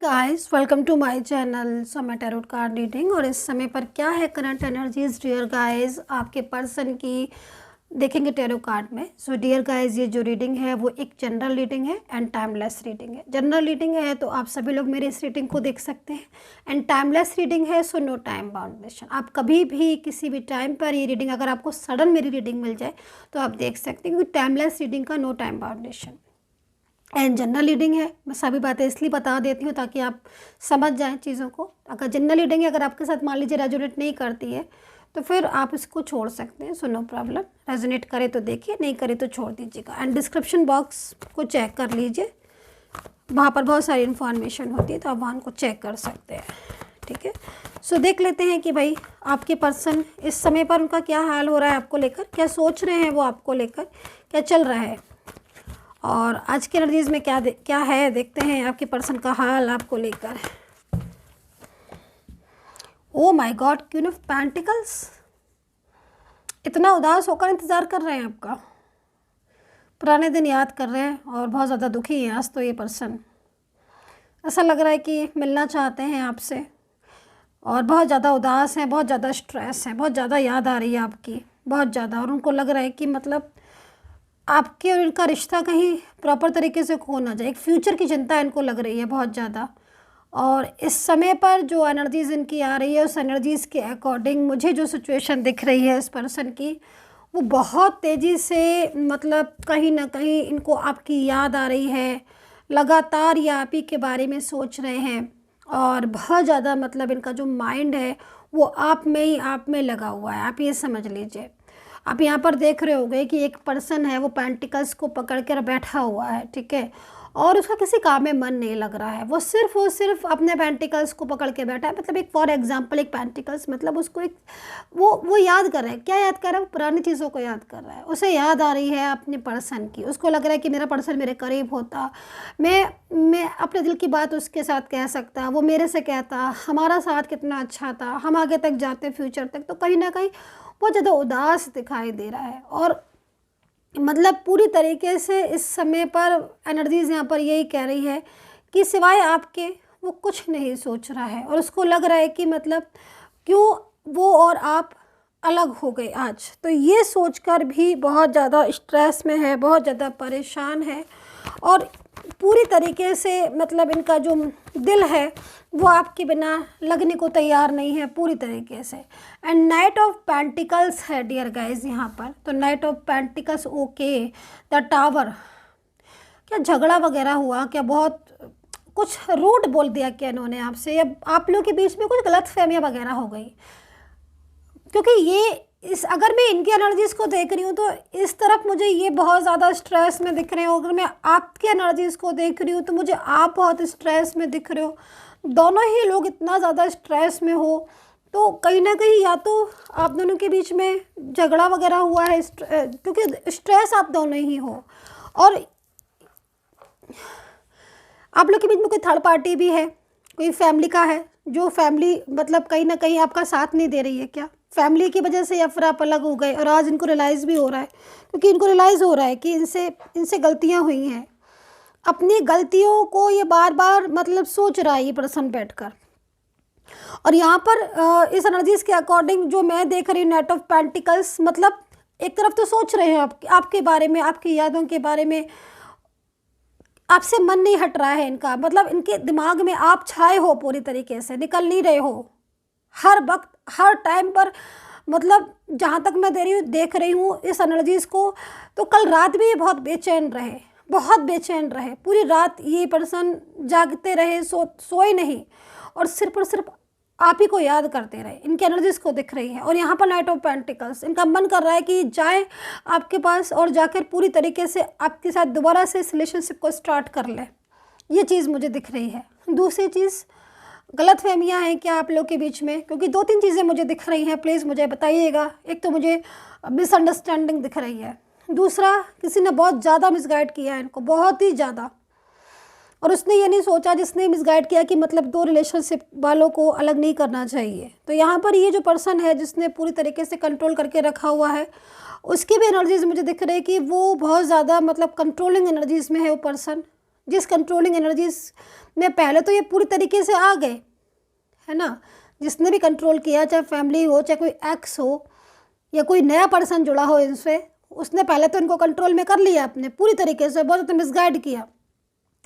Guys welcome to my channel समय tarot card reading. और इस समय पर क्या है करंट एनर्जीज डियर गाइस आपके पर्सन की देखेंगे टैरो कार्ड में। सो डियर गाइस ये जो रीडिंग है वो एक जनरल रीडिंग है एंड टाइमलेस रीडिंग है। जनरल रीडिंग है तो आप सभी लोग मेरे इस रीडिंग को देख सकते हैं एंड टाइमलेस रीडिंग है सो नो टाइम बाउंडेशन। आप कभी भी किसी भी टाइम पर ये रीडिंग अगर आपको सडन मेरी रीडिंग मिल जाए तो आप देख सकते हैं क्योंकि टाइमलेस रीडिंग का no time boundation and general reading है। मैं सभी बातें इसलिए बता देती हूँ ताकि आप समझ जाएं चीज़ों को। अगर जनरल रीडिंग है अगर आपके साथ मान लीजिए रेजोनेट नहीं करती है तो फिर आप इसको छोड़ सकते हैं। सो नो प्रॉब्लम, रेजोनेट करे तो देखिए, नहीं करे तो छोड़ दीजिएगा। एंड डिस्क्रिप्शन बॉक्स को चेक कर लीजिए, वहाँ पर बहुत सारी इन्फॉर्मेशन होती है तो आप वहाँ को चेक कर सकते हैं। ठीक है, सो देख लेते हैं कि भाई आपके पर्सन इस समय पर उनका क्या हाल हो रहा है आपको लेकर, क्या सोच रहे हैं वो आपको लेकर, क्या चल रहा है और आज की एनर्जीज में क्या है देखते हैं आपके पर्सन का हाल आपको लेकर। Oh my God, queen of pentacles, इतना उदास होकर इंतज़ार कर रहे हैं आपका, पुराने दिन याद कर रहे हैं और बहुत ज़्यादा दुखी हैं आज तो ये पर्सन। ऐसा लग रहा है कि मिलना चाहते हैं आपसे और बहुत ज़्यादा उदास हैं, बहुत ज़्यादा स्ट्रेस है, बहुत ज़्यादा याद आ रही है आपकी, बहुत ज़्यादा। और उनको लग रहा है कि मतलब आपके और इनका रिश्ता कहीं प्रॉपर तरीके से खो ना जाए, एक फ्यूचर की चिंता इनको लग रही है बहुत ज़्यादा। और इस समय पर जो एनर्जीज़ इनकी आ रही है उस एनर्जीज़ के अकॉर्डिंग मुझे जो सिचुएशन दिख रही है इस पर्सन की वो बहुत तेज़ी से मतलब कहीं ना कहीं इनको आपकी याद आ रही है, लगातार ये आप ही के बारे में सोच रहे हैं और बहुत ज़्यादा मतलब इनका जो माइंड है वो आप में लगा हुआ है। आप ये समझ लीजिए, आप यहाँ पर देख रहे होंगे कि एक पर्सन है वो पेंटिकल्स को पकड़ कर बैठा हुआ है, ठीक है, और उसका किसी काम में मन नहीं लग रहा है। वो सिर्फ अपने पेंटिकल्स को पकड़ के बैठा है। मतलब एक फॉर एग्जांपल एक पेंटिकल्स मतलब उसको एक वो याद कर रहा है, क्या याद कर रहा है, वो पुरानी चीज़ों को याद कर रहा है। उसे याद आ रही है अपने पर्सन की, उसको लग रहा है कि मेरा पर्सन मेरे करीब होता, मैं अपने दिल की बात उसके साथ कह सकता, वो मेरे से कहता, हमारा साथ कितना अच्छा था, हम आगे तक जाते फ्यूचर तक। तो कहीं ना कहीं बहुत ज़्यादा उदास दिखाई दे रहा है और मतलब पूरी तरीके से इस समय पर एनर्जीज यहाँ पर यही कह रही है कि सिवाय आपके वो कुछ नहीं सोच रहा है। और उसको लग रहा है कि मतलब क्यों वो और आप अलग हो गए आज। तो ये सोचकर भी बहुत ज़्यादा स्ट्रेस में है, बहुत ज़्यादा परेशान है और पूरी तरीके से मतलब इनका जो दिल है वो आपके बिना लगने को तैयार नहीं है पूरी तरीके से। एंड नाइट ऑफ पेंटिकल्स है डियर गाइज यहाँ पर। तो night of pentacles, okay, the tower, क्या झगड़ा वगैरह हुआ क्या, बहुत कुछ रूड बोल दिया क्या इन्होंने आपसे, या आप लोगों के बीच में कुछ गलतफहमियां वगैरह हो गई। क्योंकि ये अगर मैं इनकी एनर्जीज़ को देख रही हूँ तो इस तरफ मुझे ये बहुत ज़्यादा स्ट्रेस में दिख रहे हो, अगर मैं आपकी एनर्जीज़ को देख रही हूँ तो मुझे आप बहुत स्ट्रेस में दिख रहे हो। दोनों ही लोग इतना ज़्यादा स्ट्रेस में हो तो कहीं ना कहीं या तो आप दोनों के बीच में झगड़ा वगैरह हुआ है क्योंकि स्ट्रेस आप दोनों ही हो और आप लोग के बीच में कोई थर्ड पार्टी भी है, कोई फैमिली का है जो फैमिली मतलब कहीं ना कहीं आपका साथ नहीं दे रही है क्या, फैमिली की वजह से या फिर आप अलग हो गए। और आज इनको रियलाइज़ भी हो रहा है क्योंकि इनको रियलाइज़ हो रहा है कि इनसे गलतियां हुई हैं। अपनी गलतियों को ये बार बार मतलब सोच रहा है ये पर्सन बैठकर। और यहाँ पर इस एनर्जीज़ के अकॉर्डिंग जो मैं देख रही हूँ नाइट ऑफ पेंटिकल्स मतलब एक तरफ तो सोच रहे हैं आपके बारे में, आपकी यादों के बारे में, आपसे मन नहीं हट रहा है इनका। मतलब इनके दिमाग में आप छाए हो पूरी तरीके से, निकल नहीं रहे हो हर वक्त हर टाइम पर। मतलब जहाँ तक मैं देख रही हूँ इस एनर्जीज़ को तो कल रात भी ये बहुत बेचैन रहे, बहुत बेचैन रहे। पूरी रात ये पर्सन जागते रहे, सोए नहीं और सिर्फ और सिर्फ आप ही को याद करते रहे। इनकी एनर्जीज़ को दिख रही है। और यहाँ पर नाइट ऑफ पेंटिकल्स, इनका मन कर रहा है कि जाए आपके पास और जाकर पूरी तरीके से आपके साथ दोबारा से इस रिलेशनशिप को स्टार्ट कर ले। ये चीज़ मुझे दिख रही है। दूसरी चीज़, गलतफहमियां हैं क्या आप लोग के बीच में, क्योंकि दो तीन चीज़ें मुझे दिख रही हैं, प्लीज़ मुझे बताइएगा। एक तो मुझे मिसअंडरस्टैंडिंग दिख रही है, दूसरा किसी ने बहुत ज़्यादा मिसगाइड किया है इनको, बहुत ही ज़्यादा। और उसने ये नहीं सोचा जिसने मिसगाइड किया कि मतलब दो रिलेशनशिप वालों को अलग नहीं करना चाहिए। तो यहाँ पर ये जो पर्सन है जिसने पूरी तरीके से कंट्रोल करके रखा हुआ है उसकी भी एनर्जीज़ मुझे दिख रही है कि वो बहुत ज़्यादा मतलब कंट्रोलिंग एनर्जीज़ में है वो पर्सन। जिस कंट्रोलिंग एनर्जीज में पहले तो ये पूरी तरीके से आ गए, है ना, जिसने भी कंट्रोल किया, चाहे फैमिली हो, चाहे कोई एक्स हो या कोई नया पर्सन जुड़ा हो इनसे, उसने पहले तो इनको कंट्रोल में कर लिया अपने पूरी तरीके से, बहुत ज़्यादा मिसगाइड किया,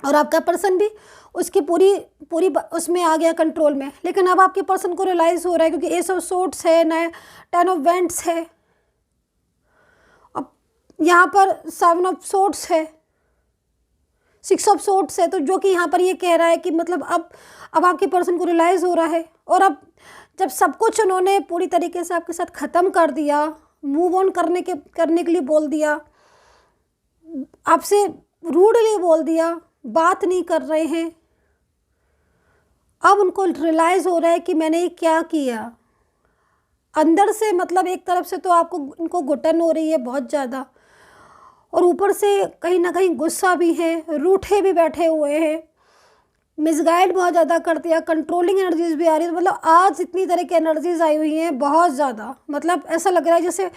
और आपका पर्सन भी उसकी पूरी पूरी उसमें आ गया कंट्रोल में। लेकिन अब आपके पर्सन को रियलाइज़ हो रहा है, क्योंकि एस ऑफ सोर्ड्स है, नया 10 ऑफ वेंट्स है, अब यहाँ पर 7 ऑफ सोर्ड्स है, 6 ऑफ सोर्ड्स है, तो जो कि यहाँ पर ये कह रहा है कि मतलब अब आपके पर्सन को रियलाइज़ हो रहा है, और अब जब सब कुछ उन्होंने पूरी तरीके से आपके साथ ख़त्म कर दिया, मूव ऑन करने के लिए बोल दिया, आपसे रूडली बोल दिया, बात नहीं कर रहे हैं, अब उनको रियलाइज़ हो रहा है कि मैंने ये क्या किया। अंदर से मतलब एक तरफ से तो आपको इनको घुटन हो रही है बहुत ज़्यादा, और ऊपर से कहीं ना कहीं गुस्सा भी है, रूठे भी बैठे हुए हैं, मिसगाइड बहुत ज़्यादा कर दिया, कंट्रोलिंग एनर्जीज भी आ रही है। मतलब आज इतनी तरह की एनर्जीज आई हुई हैं बहुत ज़्यादा, मतलब ऐसा लग रहा है जैसे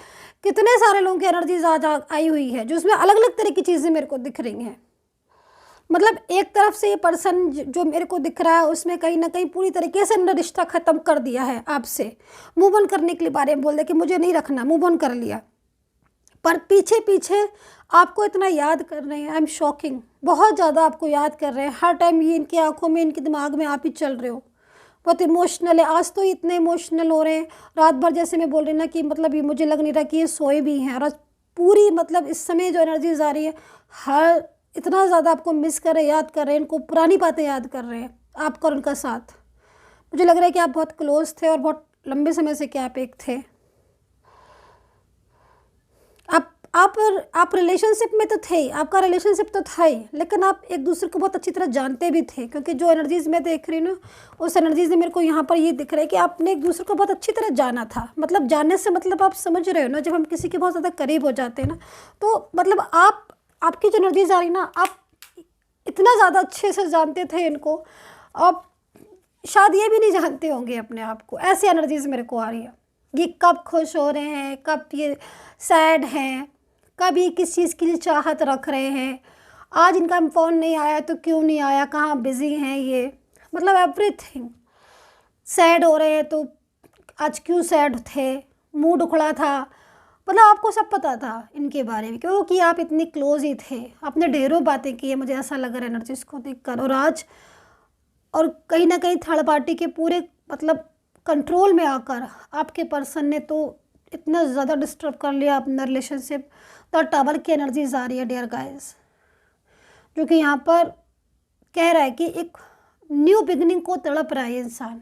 कितने सारे लोगों की एनर्जीज आज आई हुई है, जो उसमें अलग अलग तरह की चीज़ें मेरे को दिख रही हैं। मतलब एक तरफ से ये पर्सन जो मेरे को दिख रहा है उसमें कहीं ना कहीं पूरी तरीके से अपना रिश्ता ख़त्म कर दिया है आपसे, मूव ऑन करने के लिए बारे में बोल दे कि मुझे नहीं रखना, मूव ऑन कर लिया, पर पीछे पीछे आपको इतना याद कर रहे हैं। आई एम शॉकिंग, बहुत ज़्यादा आपको याद कर रहे हैं, हर टाइम ये इनकी आंखों में, इनके दिमाग में आप ही चल रहे हो, बहुत इमोशनल है। आज तो इतने इमोशनल हो रहे हैं, रात भर जैसे मैं बोल रही ना कि मतलब ये मुझे लग नहीं रहा कि ये सोए भी हैं, और आज पूरी मतलब इस समय जो एनर्जीज आ रही है, हर इतना ज़्यादा आपको मिस कर रहे, याद कर रहे हैं, इनको पुरानी बातें याद कर रहे हैं, आपका और उनका साथ। मुझे लग रहा है कि आप बहुत क्लोज थे और बहुत लंबे समय से क्या आप एक थे। आप रिलेशनशिप में तो थे ही, आपका रिलेशनशिप तो था ही, लेकिन आप एक दूसरे को बहुत अच्छी तरह जानते भी थे, क्योंकि जो एनर्जीज मैं देख रही हूँ ना, उस एनर्जीज में मेरे को यहाँ पर ये दिख रहा है कि आपने एक दूसरे को बहुत अच्छी तरह जाना था। मतलब जानने से मतलब आप समझ रहे हो ना, जब हम किसी के बहुत ज़्यादा करीब हो जाते हैं ना, तो मतलब आपकी जो एनर्जीज आ रही ना, आप इतना ज़्यादा अच्छे से जानते थे इनको, आप शायद ये भी नहीं जानते होंगे अपने आप को। ऐसी एनर्जीज मेरे को आ रही है, ये कब खुश हो रहे हैं, कब ये सैड हैं, कब ये किस चीज़ के लिए चाहत रख रहे हैं, आज इनका फ़ोन नहीं आया तो क्यों नहीं आया, कहाँ बिज़ी हैं ये, मतलब एवरीथिंग। सैड हो रहे हैं तो आज क्यों सैड थे, मूड उखड़ा था, मतलब आपको सब पता था इनके बारे में, क्योंकि आप इतनी क्लोज ही थे, आपने ढेरों बातें की है, मुझे ऐसा लग रहा है एनर्जीज को देखकर। और आज और कहीं ना कहीं थर्ड पार्टी के पूरे मतलब कंट्रोल में आकर आपके पर्सन ने तो इतना ज़्यादा डिस्टर्ब कर लिया अपना रिलेशनशिप। द टावर की एनर्जीज आ रही है डियर गाइस, जो कि यहाँ पर कह रहा है कि एक न्यू बिगनिंग को तड़प रहा है इंसान,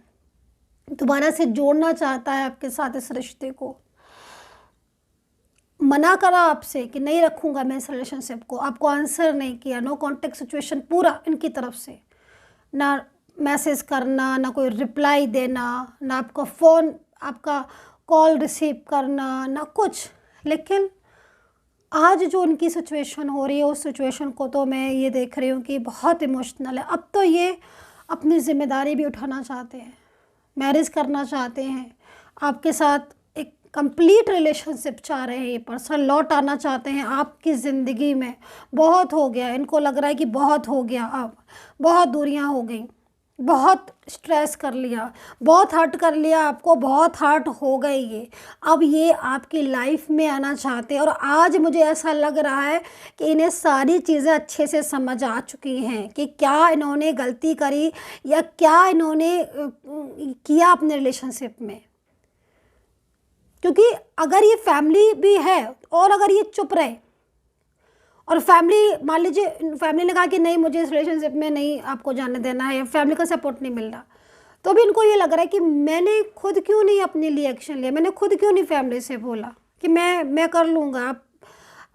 दोबारा से जोड़ना चाहता है आपके साथ इस रिश्ते को। मना करा आपसे कि नहीं रखूँगा मैं इस रिलेशनशिप को, आपको आंसर नहीं किया, नो कॉन्टेक्ट सिचुएशन पूरा इनकी तरफ से, ना मैसेज करना, ना कोई रिप्लाई देना, ना आपका फ़ोन, आपका कॉल रिसीव करना, ना कुछ। लेकिन आज जो उनकी सिचुएशन हो रही है, उस सिचुएशन को तो मैं ये देख रही हूँ कि बहुत इमोशनल है। अब तो ये अपनी ज़िम्मेदारी भी उठाना चाहते हैं, मैरिज करना चाहते हैं, आपके साथ एक कंप्लीट रिलेशनशिप चाह रहे हैं, ये पर्सन लौट आना चाहते हैं आपकी ज़िंदगी में। बहुत हो गया, इनको लग रहा है कि बहुत हो गया, अब बहुत दूरियां हो गई, बहुत स्ट्रेस कर लिया, बहुत हर्ट कर लिया आपको, बहुत हर्ट हो गए ये। अब ये आपकी लाइफ में आना चाहते हैं, और आज मुझे ऐसा लग रहा है कि इन्हें सारी चीज़ें अच्छे से समझ आ चुकी हैं कि क्या इन्होंने गलती करी या क्या इन्होंने किया अपने रिलेशनशिप में। क्योंकि अगर ये फैमिली भी है और अगर ये चुप रहे, और फैमिली मान लीजिए फैमिली ने कहा कि नहीं मुझे इस रिलेशनशिप में नहीं आपको जाने देना है, या फैमिली का सपोर्ट नहीं मिल रहा, तो भी इनको ये लग रहा है कि मैंने खुद क्यों नहीं अपने लिए एक्शन लिया, मैंने खुद क्यों नहीं फैमिली से बोला कि मैं कर लूँगा,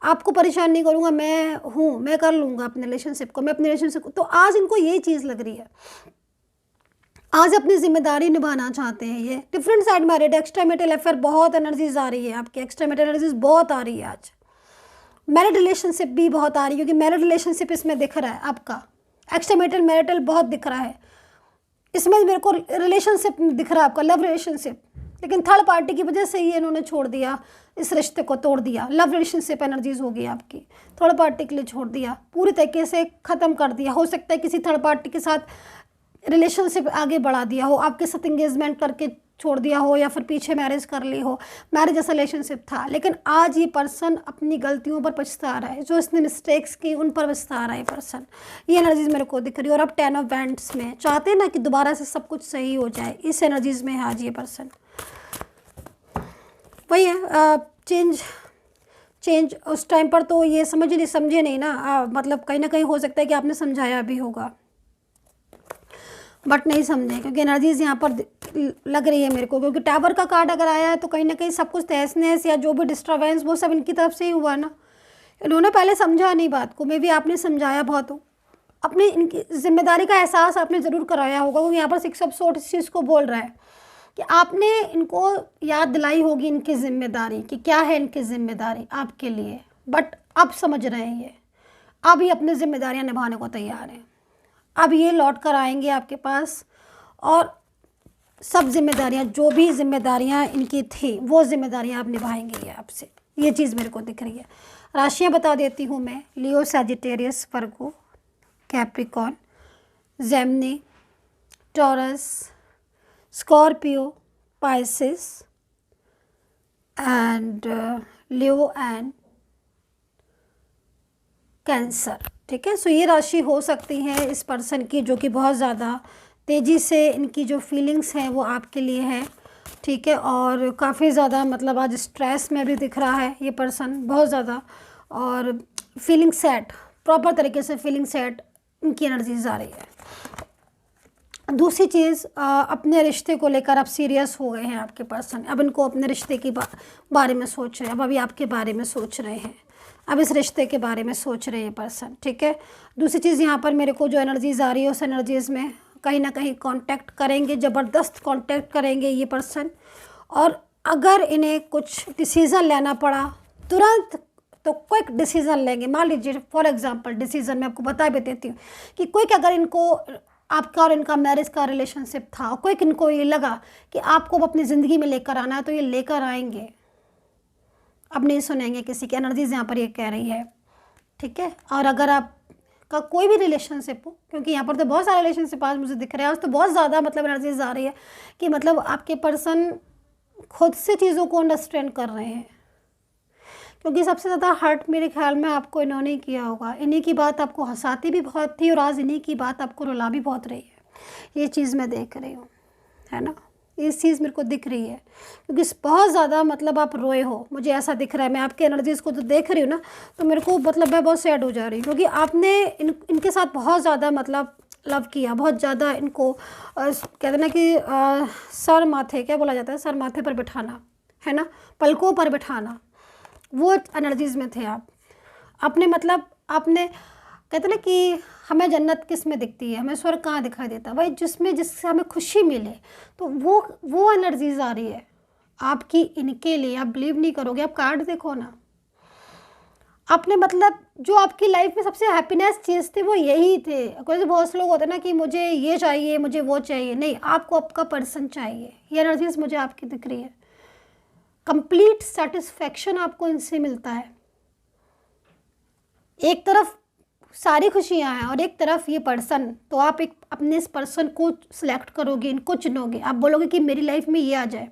आपको परेशान नहीं करूँगा, मैं कर लूँगा अपने रिलेशनशिप को, मैं अपने रिलेशनशिप को। तो आज इनको यही चीज़ लग रही है, आज अपनी जिम्मेदारी निभाना चाहते हैं ये। Different side married, extra marital affair, बहुत एनर्जीज आ रही है आपकी, एक्स्ट्रा मैरिटल एनर्जीज बहुत आ रही है आज। मैरिड रिलेशनशिप भी बहुत आ रही है, क्योंकि मैरिड रिलेशनशिप इसमें दिख रहा है आपका, एक्स्ट्रा मैरिटल बहुत दिख रहा है इसमें, मेरे को रिलेशनशिप दिख रहा है आपका, लव रिलेशनशिप। लेकिन थर्ड पार्टी की वजह से ही इन्होंने छोड़ दिया, इस रिश्ते को तोड़ दिया, लव रिलेशनशिप एनर्जीज होगी आपकी, थर्ड पार्टी के लिए छोड़ दिया, पूरी तरीके से ख़त्म कर दिया। हो सकता है किसी थर्ड पार्टी के साथ रिलेशनशिप आगे बढ़ा दिया हो, आपके साथ एंगेजमेंट करके छोड़ दिया हो, या फिर पीछे मैरिज कर ली हो, मैरिज जैसा रिलेशनशिप था। लेकिन आज ये पर्सन अपनी गलतियों पर पछता रहा है, जो इसने मिस्टेक्स की उन पर पछता रहा है ये पर्सन। ये एनर्जीज मेरे को दिख रही है। और अब 10 ऑफ वैंड्स में चाहते हैं ना कि दोबारा से सब कुछ सही हो जाए, इस एनर्जीज में है आज ये पर्सन। वही है चेंज उस टाइम पर तो ये समझे नहीं ना, मतलब कहीं ना कहीं हो सकता है कि आपने समझाया भी होगा बट नहीं समझे, क्योंकि एनर्जीज यहाँ पर लग रही है मेरे को। क्योंकि टावर का कार्ड अगर आया है तो कहीं ना कहीं सब कुछ तहस नहस या जो भी डिस्टर्बेंस वो सब इनकी तरफ से ही हुआ ना। इन्होंने पहले समझा नहीं बात को, मे भी आपने समझाया बहुत हो, अपनी इनकी जिम्मेदारी का एहसास आपने ज़रूर कराया होगा। क्योंकि यहाँ पर 6 ऑफ सोर्ड इस चीज़ को बोल रहा है कि आपने इनको याद दिलाई होगी इनकी जिम्मेदारी कि क्या है इनकी जिम्मेदारी आपके लिए। बट अब समझ रहे हैं ये, अब ये अपनी जिम्मेदारियाँ निभाने को तैयार हैं। अब ये लौट कर आएंगे आपके पास और सब जिम्मेदारियाँ, जो भी जिम्मेदारियाँ इनकी थी वो जिम्मेदारियाँ आप निभाएंगे ये आपसे। ये चीज़ मेरे को दिख रही है। राशियाँ बता देती हूँ मैं। Leo, Sagittarius, Virgo, Capricorn, Gemini, Taurus, Scorpio, Pisces and Leo and Cancer. ठीक है, सो ये राशि हो सकती है इस पर्सन की, जो कि बहुत ज़्यादा तेज़ी से इनकी जो फीलिंग्स हैं वो आपके लिए है। ठीक है, और काफ़ी ज़्यादा मतलब आज स्ट्रेस में भी दिख रहा है ये पर्सन बहुत ज़्यादा, और फीलिंग सेट, प्रॉपर तरीके से फीलिंग सेट इनकी एनर्जीज आ रही है। दूसरी चीज़, अपने रिश्ते को लेकर आप सीरियस हो गए हैं आपके पर्सन। अब इनको अपने रिश्ते के बारे में सोच रहे हैं, अब अभी आपके बारे में सोच रहे हैं, अब इस रिश्ते के बारे में सोच रहे हैं पर्सन। ठीक है, दूसरी चीज़ यहाँ पर मेरे को जो एनर्जीज आ रही है उस एनर्जीज़ में कहीं ना कहीं कांटेक्ट करेंगे, ज़बरदस्त कांटेक्ट करेंगे ये पर्सन। और अगर इन्हें कुछ डिसीज़न लेना पड़ा तुरंत तो क्विक डिसीज़न लेंगे। मान लीजिए फॉर एग्जांपल डिसीज़न मैं आपको बता भी देती हूँ कि क्विक, अगर इनको आपका और इनका मैरिज का रिलेशनशिप था, क्विक इनको ये लगा कि आपको अपनी ज़िंदगी में लेकर आना है तो ये लेकर आएंगे, अब नहीं सुनेंगे किसी की। एनर्जीज यहाँ पर ये कह रही है। ठीक है, और अगर आपका कोई भी रिलेशनशिप हो, क्योंकि यहाँ पर तो बहुत सारे रिलेशनशिप आज मुझे दिख रहे हैं, आज तो बहुत ज़्यादा मतलब एनर्जीज आ रही है कि मतलब आपके पर्सन खुद से चीज़ों को अंडरस्टैंड कर रहे हैं। क्योंकि सबसे ज़्यादा हर्ट मेरे ख्याल में आपको इन्होंने ही किया होगा। इन्हीं की बात आपको हंसाती भी बहुत थी और आज इन्हीं की बात आपको रुला भी बहुत रही है। ये चीज़ मैं देख रही हूँ, है ना, ये चीज़ मेरे को दिख रही है। क्योंकि बहुत ज़्यादा मतलब आप रोए हो, मुझे ऐसा दिख रहा है। मैं आपके एनर्जीज़ को तो देख रही हूँ ना, तो मेरे को मतलब मैं बहुत सैड हो जा रही हूँ। क्योंकि आपने इनके साथ बहुत ज़्यादा मतलब लव किया, बहुत ज़्यादा इनको कहते हैं ना कि सर माथे, क्या बोला जाता है, सर माथे पर बिठाना, है ना, पलकों पर बिठाना, वो एनर्जीज़ में थे आप। आपने मतलब आपने कहते ना कि हमें जन्नत किस में दिखती है, हमें स्वर्ग कहाँ दिखाई देता, भाई जिससे हमें खुशी मिले, तो वो एनर्जीज आ रही है आपकी इनके लिए। आप बिलीव नहीं करोगे, आप कार्ड देखो ना, आपने मतलब जो आपकी लाइफ में सबसे हैप्पीनेस चीज़ थी वो यही थे। क्योंकि बहुत से लोग होते हैं ना कि मुझे ये चाहिए, मुझे वो चाहिए, नहीं, आपको आपका पर्सन चाहिए। ये एनर्जीज मुझे आपकी दिख रही है। कंप्लीट सेटिस्फैक्शन आपको इनसे मिलता है। एक तरफ सारी खुशियां हैं और एक तरफ ये पर्सन, तो आप एक अपने इस पर्सन को सिलेक्ट करोगे, इनको चुनोगे, आप बोलोगे कि मेरी लाइफ में ये आ जाए।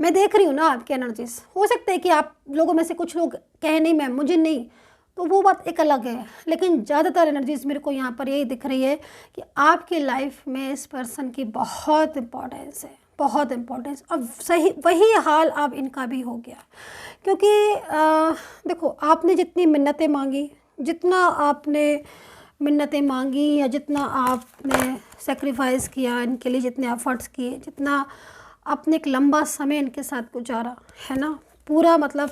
मैं देख रही हूँ ना आपकी एनर्जीज। हो सकता है कि आप लोगों में से कुछ लोग कहें नहीं मैम मुझे नहीं, तो वो बात एक अलग है, लेकिन ज़्यादातर एनर्जीज मेरे को यहाँ पर यही दिख रही है कि आपकी लाइफ में इस पर्सन की बहुत इम्पोर्टेंस है, बहुत इम्पोर्टेंस। अब सही वही हाल अब इनका भी हो गया। क्योंकि देखो, आपने जितनी मिन्नतें मांगी, जितना आपने मिन्नतें मांगी या जितना आपने सेक्रीफाइस किया इनके लिए, जितने एफर्ट्स किए, जितना आपने एक लंबा समय इनके साथ गुजारा, है ना, पूरा मतलब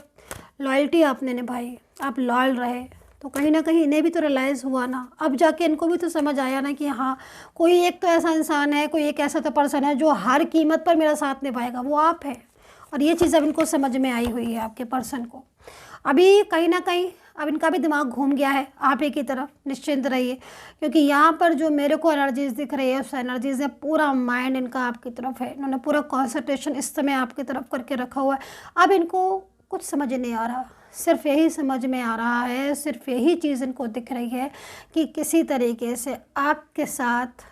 लॉयल्टी आपने निभाई, आप लॉयल रहे, तो कहीं ना कहीं इन्हें भी तो रियलाइज़ हुआ ना, अब जाके इनको भी तो समझ आया ना कि हाँ, कोई एक तो ऐसा इंसान है, कोई एक ऐसा तो पर्सन है जो हर कीमत पर मेरा साथ निभाएगा, वो आप है। और ये चीज़ अब इनको समझ में आई हुई है आपके पर्सन को। अभी कहीं ना कहीं अब इनका भी दिमाग घूम गया है आप ही की तरफ, निश्चिंत रहिए, क्योंकि यहाँ पर जो मेरे को एनर्जीज दिख रही है उस एनर्जीज में पूरा माइंड इनका आपकी तरफ है। इन्होंने पूरा कॉन्सेंट्रेशन इस समय आपकी तरफ करके रखा हुआ है। अब इनको कुछ समझ नहीं आ रहा, सिर्फ यही समझ में आ रहा है, सिर्फ यही चीज़ इनको दिख रही है कि किसी तरीके से आपके साथ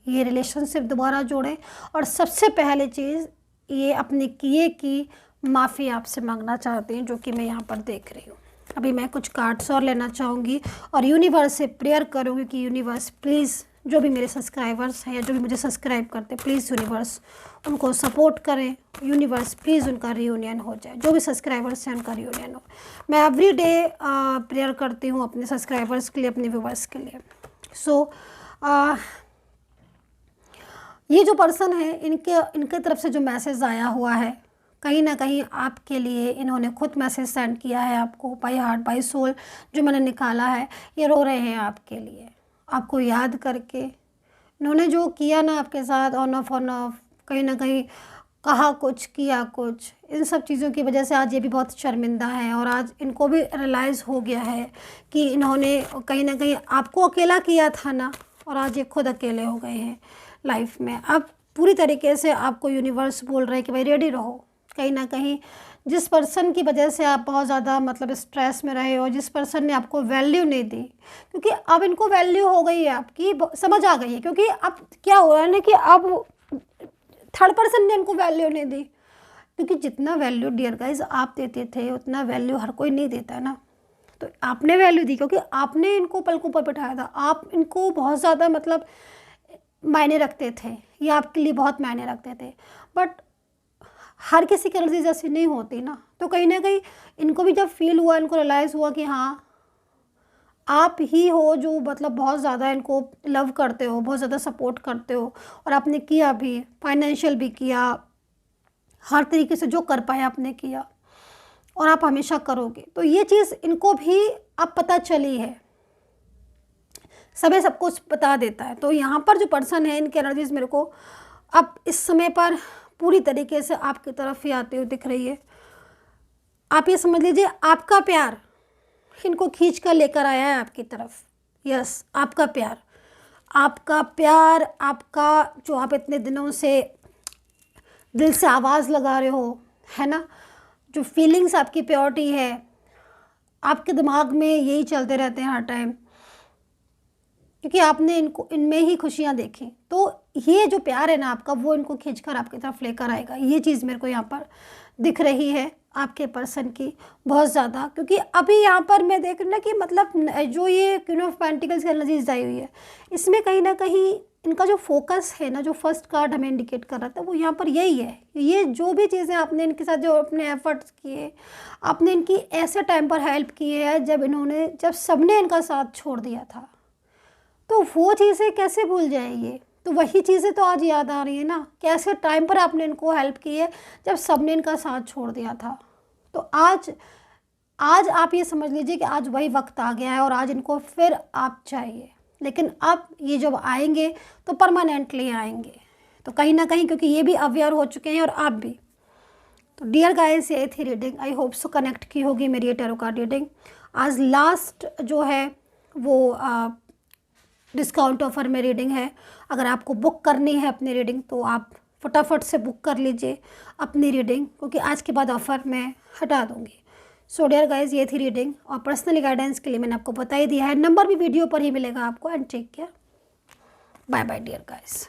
ये रिलेशनशिप दोबारा जोड़ें, और सबसे पहले चीज़ ये अपने किए की माफ़ी आपसे मांगना चाहते हैं, जो कि मैं यहाँ पर देख रही हूँ। अभी मैं कुछ कार्ड्स और लेना चाहूँगी और यूनिवर्स से प्रेयर करूँगी कि यूनिवर्स प्लीज़ जो भी मेरे सब्सक्राइबर्स हैं या जो भी मुझे सब्सक्राइब करते हैं, प्लीज़ यूनिवर्स उनको सपोर्ट करें। यूनिवर्स प्लीज़ उनका रियूनियन हो जाए, जो भी सब्सक्राइबर्स हैं उनका रियूनियन हो। मैं एवरी डे प्रेयर करती हूँ अपने सब्सक्राइबर्स के लिए, अपने व्यूवर्स के लिए। सो ये जो पर्सन है, इनके तरफ से जो मैसेज आया हुआ है, कहीं ना कहीं आपके लिए इन्होंने खुद मैसेज सेंड किया है आपको, बाय हार्ट बाय सोल जो मैंने निकाला है। ये रो रहे हैं आपके लिए, आपको याद करके। इन्होंने जो किया ना आपके साथ, ऑन ऑफ कहीं ना कहीं कहा कुछ, किया कुछ, इन सब चीज़ों की वजह से आज ये भी बहुत शर्मिंदा है। और आज इनको भी रियलाइज़ हो गया है कि इन्होंने कहीं ना कहीं आपको अकेला किया था ना, और आज ये खुद अकेले हो गए हैं लाइफ में। अब पूरी तरीके से आपको यूनिवर्स बोल रहा है कि भाई रेडी रहो। कहीं ना कहीं जिस पर्सन की वजह से आप बहुत ज़्यादा मतलब स्ट्रेस में रहे हो, जिस पर्सन ने आपको वैल्यू नहीं दी, क्योंकि अब इनको वैल्यू हो गई है आपकी, समझ आ गई है। क्योंकि अब क्या हो रहा है ना कि अब थर्ड पर्सन ने इनको वैल्यू नहीं दी, क्योंकि जितना वैल्यू डियर गाइज आप देते थे उतना वैल्यू हर कोई नहीं देता है ना। तो आपने वैल्यू दी क्योंकि आपने इनको पलकों पर बिठाया था, आप इनको बहुत ज़्यादा मतलब मायने रखते थे, ये आपके लिए बहुत मायने रखते थे। बट हर किसी की एनर्जी जैसी नहीं होती ना, तो कहीं ना कहीं इनको भी जब फील हुआ, इनको रियलाइज़ हुआ कि हाँ आप ही हो जो मतलब बहुत ज़्यादा इनको लव करते हो, बहुत ज़्यादा सपोर्ट करते हो, और आपने किया भी, फाइनेंशियल भी किया, हर तरीके से जो कर पाया आपने किया, और आप हमेशा करोगे। तो ये चीज़ इनको भी अब पता चली है, सब कुछ बता देता है। तो यहाँ पर जो पर्सन है, इनकी एनर्जीज मेरे को अब इस समय पर पूरी तरीके से आपकी तरफ ही आते हुए दिख रही है। आप ये समझ लीजिए आपका प्यार इनको खींच कर लेकर आया है आपकी तरफ। यस, आपका प्यार, आपका प्यार, आपका जो आप इतने दिनों से दिल से आवाज़ लगा रहे हो, है ना, जो फीलिंग्स आपकी प्योरिटी है, आपके दिमाग में यही चलते रहते हैं हर टाइम, क्योंकि आपने इनमें ही खुशियाँ देखी। तो ये जो प्यार है ना आपका, वो इनको खींचकर आपकी तरफ लेकर आएगा। ये चीज़ मेरे को यहाँ पर दिख रही है आपके पर्सन की बहुत ज़्यादा, क्योंकि अभी यहाँ पर मैं देख रही ना कि मतलब जो ये क्वीन ऑफ पेंटिकल्स की एनर्जीज आई हुई है, इसमें कहीं ना कहीं इनका जो फोकस है ना, जो फर्स्ट कार्ड हमें इंडिकेट कर रहा था, वो यहाँ पर यही है। ये जो भी चीज़ें आपने इनके साथ जो अपने एफर्ट्स किए, आपने इनकी ऐसे टाइम पर हेल्प की है जब सबने इनका साथ छोड़ दिया था, तो वो चीज़ें कैसे भूल जाएंगे। तो वही चीज़ें तो आज याद आ रही है ना, कैसे टाइम पर आपने इनको हेल्प की है जब सबने इनका साथ छोड़ दिया था। तो आज आप ये समझ लीजिए कि आज वही वक्त आ गया है, और आज इनको फिर आप चाहिए। लेकिन अब ये जब आएंगे तो परमानेंटली आएंगे। तो कहीं ना कहीं क्योंकि ये भी अवेयर हो चुके हैं और आप भी। तो डियर गाइस, ये थी reading. I hope so connect की होगी मेरी ये टैरो कार्ड रीडिंग। आज लास्ट जो है वो डिस्काउंट ऑफर में रीडिंग है। अगर आपको बुक करनी है अपनी रीडिंग तो आप फटाफट से बुक कर लीजिए अपनी रीडिंग, क्योंकि आज के बाद ऑफ़र मैं हटा दूँगी। सो डियर गाइज, ये थी रीडिंग, और पर्सनली गाइडेंस के लिए मैंने आपको बता ही दिया है। नंबर भी वीडियो पर ही मिलेगा आपको। And take care, bye bye dear guys.